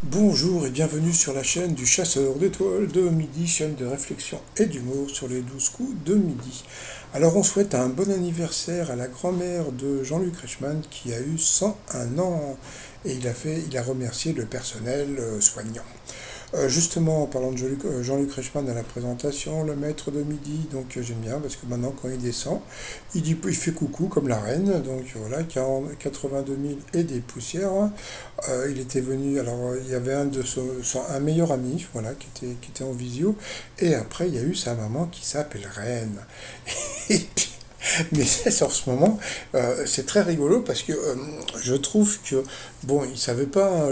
Bonjour et bienvenue sur la chaîne du chasseur d'étoiles de midi, chaîne de réflexion et d'humour sur les 12 coups de midi. Alors on souhaite un bon anniversaire à la grand-mère de Jean-Luc Reichmann qui a eu 101 ans et il a remercié le personnel soignant. Justement, en parlant de Jean-Luc Reichmann à la présentation, le maître de midi, donc j'aime bien parce que maintenant quand il descend, il fait coucou comme la reine, donc voilà, 82 000 et des poussières. Il était venu, alors il y avait un meilleur ami, voilà, qui était en visio, et après il y a eu sa maman qui s'appelle Reine. Et puis, mais c'est en ce moment, c'est très rigolo parce que je trouve que, bon, ils savaient pas, hein,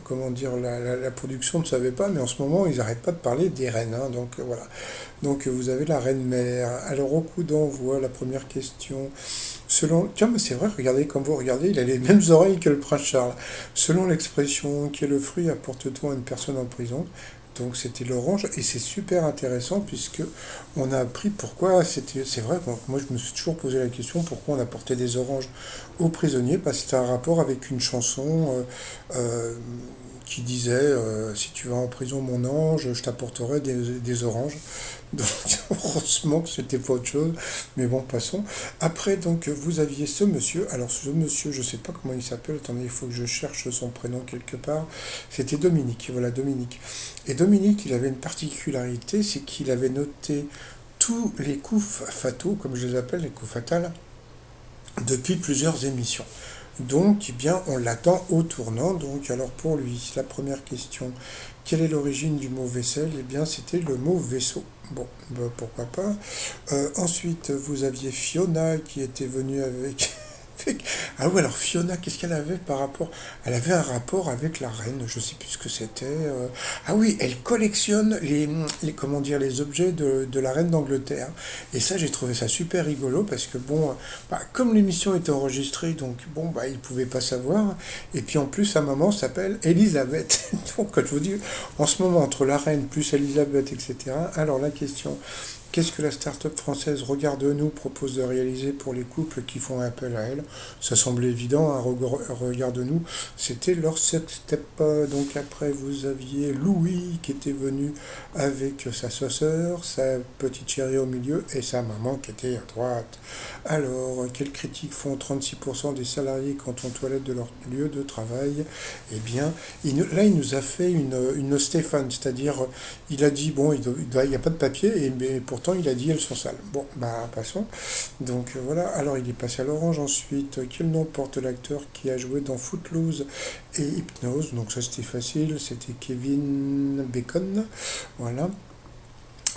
comment dire, la production ne savait pas, mais en ce moment, ils n'arrêtent pas de parler des reines, hein, donc voilà. Donc vous avez la reine mère. Alors au coup d'envoi, la première question. Tiens, mais c'est vrai, regardez, comme vous regardez, il a les mêmes oreilles que le prince Charles. Selon l'expression qui est le fruit apporte-t-on à une personne en prison, donc c'était l'orange, et c'est super intéressant puisque on a appris pourquoi c'est vrai, moi je me suis toujours posé la question pourquoi on apportait des oranges aux prisonniers, parce que c'était un rapport avec une chanson qui disait si tu vas en prison mon ange, je t'apporterai des oranges. Donc heureusement que c'était pas autre chose, mais bon passons. Après donc vous aviez ce monsieur, alors ce monsieur je sais pas comment il s'appelle, attendez il faut que je cherche son prénom quelque part, c'était Dominique, voilà Dominique. Et Dominique il avait une particularité, c'est qu'il avait noté tous les coups fataux, comme je les appelle, les coups fatals, depuis plusieurs émissions. Donc, eh bien, on l'attend au tournant. Donc, alors pour lui, la première question, quelle est l'origine du mot vaisselle? Eh bien, c'était le mot vaisseau. Bon, ben, pourquoi pas. Ensuite, vous aviez Fiona qui était venue avec ah oui, alors Fiona, qu'est-ce qu'elle avait par rapport? Elle avait un rapport avec la reine, je sais plus ce que c'était. Ah oui, elle collectionne comment dire, les objets de la reine d'Angleterre. Et ça, j'ai trouvé ça super rigolo parce que bon, bah, comme l'émission était enregistrée, donc bon, bah, ils pouvaient pas savoir. Et puis en plus, sa maman s'appelle Elisabeth. Donc, quand je vous dis, en ce moment, entre la reine plus Elisabeth, etc. Alors la question, qu'est-ce que la start-up française Regarde-nous propose de réaliser pour les couples qui font appel à elle? Ça semblait évident, hein, Regarde-nous, c'était leur sextep. Donc après, vous aviez Louis qui était venu avec sa sœur, sa petite chérie au milieu et sa maman qui était à droite. Alors, quelles critiques font 36% des salariés quant aux toilettes de leur lieu de travail? Eh bien, là, il nous a fait une Stéphane, c'est-à-dire, il a dit, bon, il n'y a pas de papier, mais pourtant, il a dit, elles sont sales. Bon, bah, passons. Donc, voilà. Alors, il est passé à l'orange ensuite. Quel nom porte l'acteur qui a joué dans Footloose et Hypnose? Donc, ça, c'était facile. C'était Kevin Bacon. Voilà.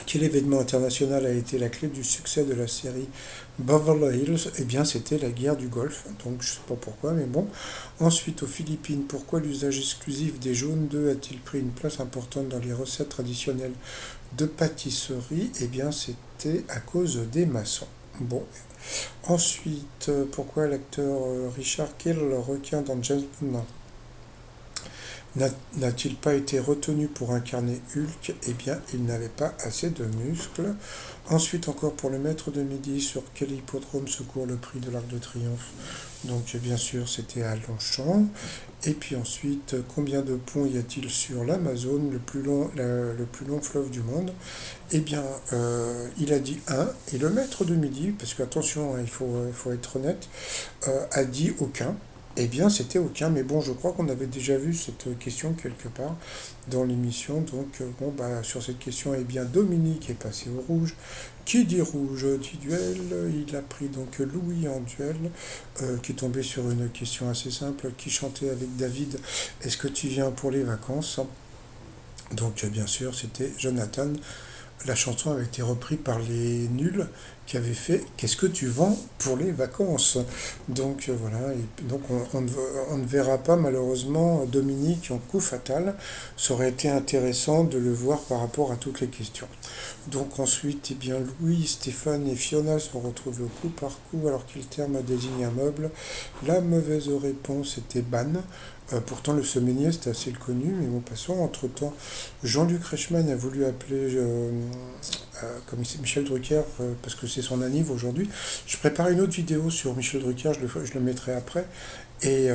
Quel événement international a été la clé du succès de la série Beverly Hills? Eh bien, c'était la guerre du Golfe. Donc, je ne sais pas pourquoi, mais bon. Ensuite, aux Philippines, pourquoi l'usage exclusif des jaunes d'œufs a-t-il pris une place importante dans les recettes traditionnelles de pâtisserie? Eh bien, c'était à cause des maçons. Bon. Ensuite, pourquoi l'acteur Richard Kiel requin dans James Bond n'a-t-il pas été retenu pour incarner Hulk? Eh bien, il n'avait pas assez de muscles. Ensuite, encore pour le maître de midi, sur quel hippodrome se court le prix de l'Arc de Triomphe? Donc, bien sûr, c'était à Longchamp. Et puis ensuite, combien de ponts y a-t-il sur l'Amazone, le plus long fleuve du monde? Eh bien, il a dit un. Et le maître de midi, parce que attention, hein, il faut être honnête, a dit aucun. Eh bien, c'était aucun, mais bon, je crois qu'on avait déjà vu cette question quelque part dans l'émission. Donc, bon, bah, sur cette question, eh bien, Dominique est passé au rouge. Qui dit rouge dit duel. Il a pris donc Louis en duel, qui est tombé sur une question assez simple. Qui chantait avec David? Est-ce que tu viens pour les vacances? Donc, bien sûr, c'était Jonathan. La chanson avait été reprise par les nuls qui avaient fait Qu'est-ce que tu vends pour les vacances? Donc voilà, et donc on ne verra pas malheureusement Dominique en coup fatal. Ça aurait été intéressant de le voir par rapport à toutes les questions. Donc ensuite, eh bien, Louis, Stéphane et Fiona sont retrouvés au coup par coup alors quel terme désigne un meuble? La mauvaise réponse était ban. Pourtant, le semainier, c'était assez connu, mais bon, passons. Entre-temps, Jean-Luc Reichmann a voulu appeler comme c'est Michel Drucker, parce que c'est son anniv aujourd'hui. Je prépare une autre vidéo sur Michel Drucker, je le mettrai après. Et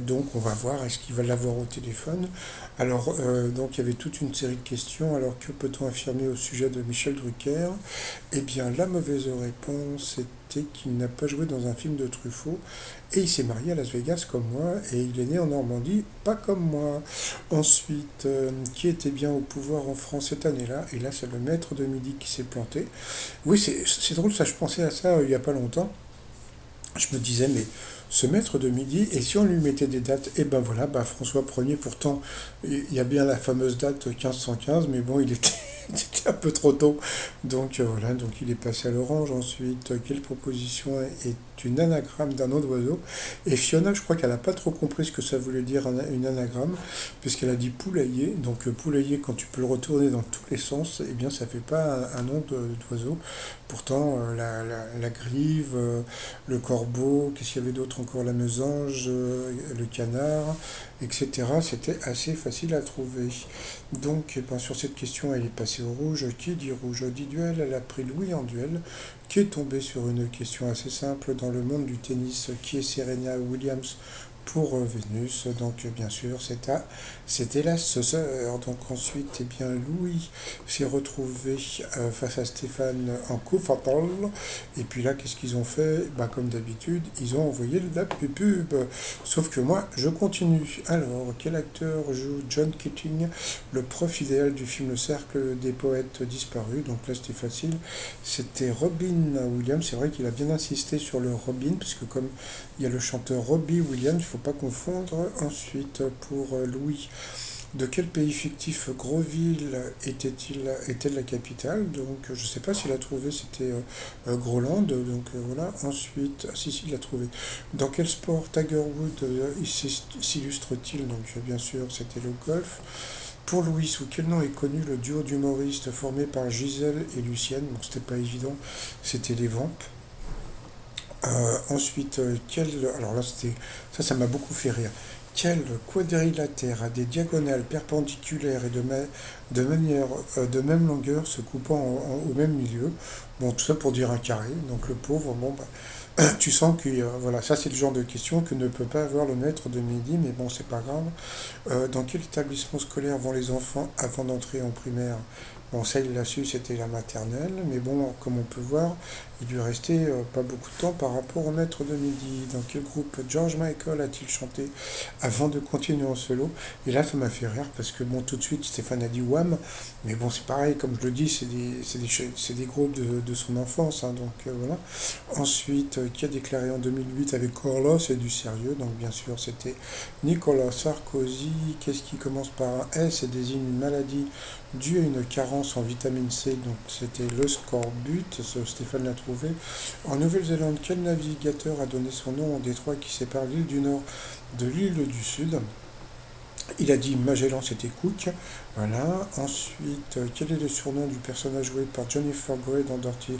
donc on va voir, est-ce qu'il va l'avoir au téléphone. Alors, donc il y avait toute une série de questions. Alors, que peut-on affirmer au sujet de Michel Drucker? Eh bien, la mauvaise réponse était qu'il n'a pas joué dans un film de Truffaut. Et il s'est marié à Las Vegas comme moi. Et il est né en Normandie, pas comme moi. Ensuite, qui était bien au pouvoir en France cette année-là? Et là, c'est le maître de midi qui s'est planté. Oui, c'est drôle, ça, je pensais à ça il n'y a pas longtemps. Je me disais, mais ce maître de midi, et si on lui mettait des dates, et ben voilà, bah François Ier, pourtant, il y a bien la fameuse date 1515, mais bon, il était, c'était un peu trop tôt. Donc voilà, donc il est passé à l'orange. Ensuite, quelle proposition est une anagramme d'un nom d'oiseau? Et Fiona, je crois qu'elle n'a pas trop compris ce que ça voulait dire une anagramme, puisqu'elle a dit poulailler. Donc poulailler, quand tu peux le retourner dans tous les sens, eh bien ça fait pas un nom d'oiseau. Pourtant, la grive, le corbeau, qu'est-ce qu'il y avait d'autre encore? La mésange, le canard, etc. C'était assez facile à trouver. Donc, eh ben, sur cette question, elle est passée au rouge. Qui dit rouge dit duel. Elle a pris Louis en duel, qui est tombé sur une question assez simple dans le monde du tennis. Qui est Serena Williams pour Vénus? Donc, bien sûr, c'était la sœur. Donc, ensuite, eh bien, Louis s'est retrouvé face à Stéphane en coup fatal. Et puis là, qu'est-ce qu'ils ont fait? Bah, comme d'habitude, ils ont envoyé la pub. Sauf que moi, je continue. Alors, quel acteur joue John Keating, le prof idéal du film Le Cercle des poètes disparus? Donc là, c'était facile. C'était Robin Williams. C'est vrai qu'il a bien insisté sur le Robin, parce que comme il y a le chanteur Robbie Williams, il ne faut pas confondre. Ensuite, pour Louis, de quel pays fictif Groville était la capitale? Donc je ne sais pas s'il a trouvé, c'était Groland. Donc voilà. Ensuite, ah, si, il l'a trouvé. Dans quel sport Tiger Woods s'illustre-t-il? Donc bien sûr, c'était le golf. Pour Louis, sous quel nom est connu le duo d'humoristes formé par Gisèle et Lucienne? Bon, c'était pas évident, c'était les Vampes. Ensuite, alors là, ça m'a beaucoup fait rire. Quel quadrilatère a des diagonales perpendiculaires et de même longueur se coupant au même milieu? Bon, tout ça pour dire un carré. Donc le pauvre, bon, bah, tu sens que voilà, ça c'est le genre de question que ne peut pas avoir le maître de midi, mais bon, c'est pas grave. Dans quel établissement scolaire vont les enfants avant d'entrer en primaire? Bon, ça, il l'a su, c'était la maternelle, mais bon, comme on peut voir, il lui restait pas beaucoup de temps par rapport au maître de midi. Dans quel groupe George Michael a-t-il chanté avant de continuer en solo? Et là, ça m'a fait rire parce que, bon, tout de suite, Stéphane a dit Wham, mais bon, c'est pareil, comme je le dis, c'est des groupes de son enfance, hein, donc voilà. Ensuite, qui a déclaré en 2008 avec Corlo, c'est du sérieux, donc bien sûr, c'était Nicolas Sarkozy. Qu'est-ce qui commence par un S et désigne une maladie due à une carence en vitamine C? Donc c'était le scorbut, Stéphane l'a trouvé. En Nouvelle-Zélande, quel navigateur a donné son nom au détroit qui sépare l'île du Nord de l'île du Sud? Il a dit Magellan, c'était Cook. Voilà. Ensuite, quel est le surnom du personnage joué par Jennifer Grey dans Dirty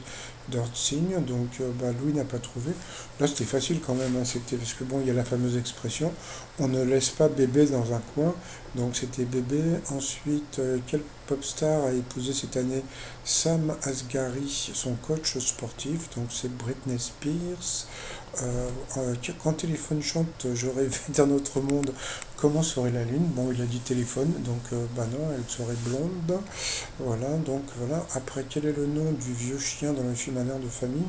Dancing? Donc, bah, Louis n'a pas trouvé. Là, c'était facile quand même, hein. C'était parce que bon, il y a la fameuse expression on ne laisse pas bébé dans un coin. Donc, c'était bébé. Ensuite, quel pop star a épousé cette année Sam Asghari, son coach sportif? Donc, c'est Britney Spears. Quand téléphone chante Je rêvais d'un autre monde, comment serait la lune? Bon, il a dit téléphone, donc bah non, elle serait blonde. Voilà, donc voilà. Après, quel est le nom du vieux chien dans le film Un air de famille?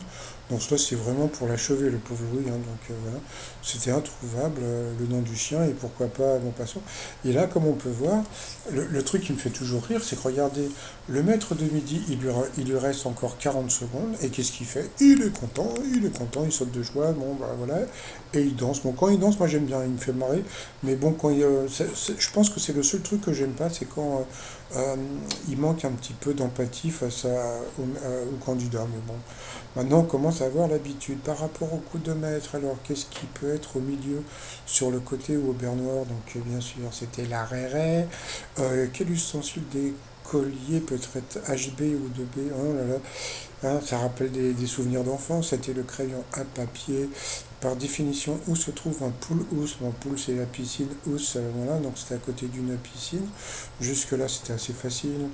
Donc ça, c'est vraiment pour l'achever, le pauvre Louis, hein, donc voilà. C'était introuvable, le nom du chien, et pourquoi pas, bon, passons. Et là, comme on peut voir, le truc qui me fait toujours rire, c'est que regardez, le maître de midi, il lui reste encore 40 secondes, et qu'est-ce qu'il fait? Il est content, il saute de joie, bon, bah voilà, et il danse. Bon, quand il danse, moi j'aime bien, il me fait marrer, mais bon, je pense que c'est le seul truc que j'aime pas, c'est quand il manque un petit peu d'empathie face au candidat, mais bon. Maintenant, on commence à avoir l'habitude. Par rapport au coup de maître, alors qu'est-ce qui peut être au milieu, sur le côté ou au beurre noir? Donc, bien sûr, c'était la raie. Quel ustensile des colliers peut être HB ou 2B? Oh là là. Hein, ça rappelle des souvenirs d'enfance. C'était le crayon à papier. Par définition, où se trouve un pool housse? Bon, pool, c'est la piscine. Housse, voilà, donc c'était à côté d'une piscine. Jusque-là, c'était assez facile.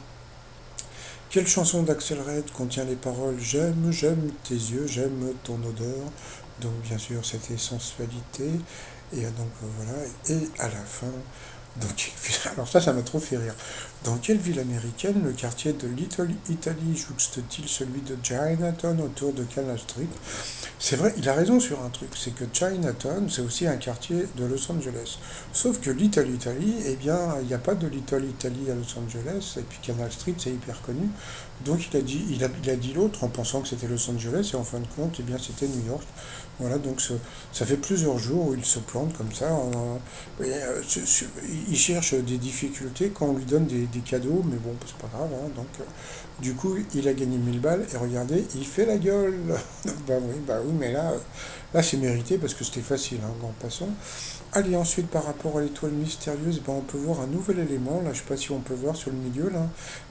Quelle chanson d'Axel Red contient les paroles J'aime, j'aime tes yeux, j'aime ton odeur. Donc bien sûr c'était sensualité. Et donc voilà. Et à la fin, donc, alors ça m'a trop fait rire. Dans quelle ville américaine le quartier de Little Italy jouxte-t-il celui de Chinatown autour de Canal Street? C'est vrai, il a raison sur un truc, c'est que Chinatown, c'est aussi un quartier de Los Angeles. Sauf que Little Italy, eh bien, il n'y a pas de Little Italy à Los Angeles, et puis Canal Street, c'est hyper connu. Donc il a dit l'autre en pensant que c'était Los Angeles, et en fin de compte, eh bien, c'était New York. Voilà, donc ça fait plusieurs jours où il se plante comme ça. Il cherche des difficultés quand on lui donne des cadeaux, mais bon, c'est pas grave. Hein, donc, du coup, il a gagné 1000 balles, et regardez, il fait la gueule. Bah oui, mais là c'est mérité parce que c'était facile, hein, en passant. Allez, ensuite, par rapport à l'étoile mystérieuse, ben, on peut voir un nouvel élément. Là, je sais pas si on peut voir sur le milieu, là.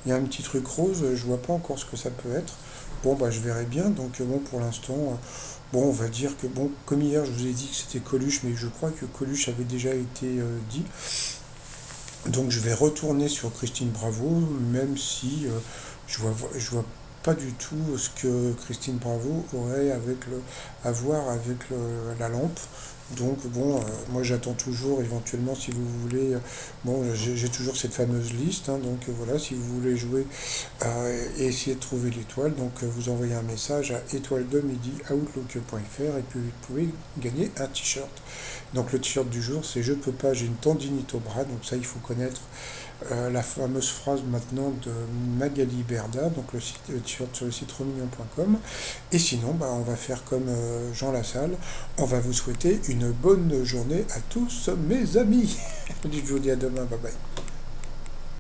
Il y a un petit truc rose, je vois pas encore ce que ça peut être. Bon, bah, je verrai bien. Donc, bon, pour l'instant, bon, on va dire que, bon, comme hier, je vous ai dit que c'était Coluche, mais je crois que Coluche avait déjà été dit. Donc, je vais retourner sur Christine Bravo, même si je vois pas du tout ce que Christine Bravo aurait à voir avec la lampe. Donc bon, moi j'attends toujours éventuellement si vous voulez, bon j'ai toujours cette fameuse liste, hein, donc voilà, si vous voulez jouer et essayer de trouver l'étoile, donc vous envoyez un message à étoile2midi@outlook.fr et puis vous pouvez gagner un t-shirt. Donc le t-shirt du jour c'est je peux pas, j'ai une tendinite au bras, donc ça il faut connaître la fameuse phrase maintenant de Magali Berda, donc le t-shirt sur le site romignon.com. Et sinon, bah, on va faire comme Jean Lassalle, on va vous souhaiter une bonne journée à tous mes amis. Je vous dis à demain, bye bye.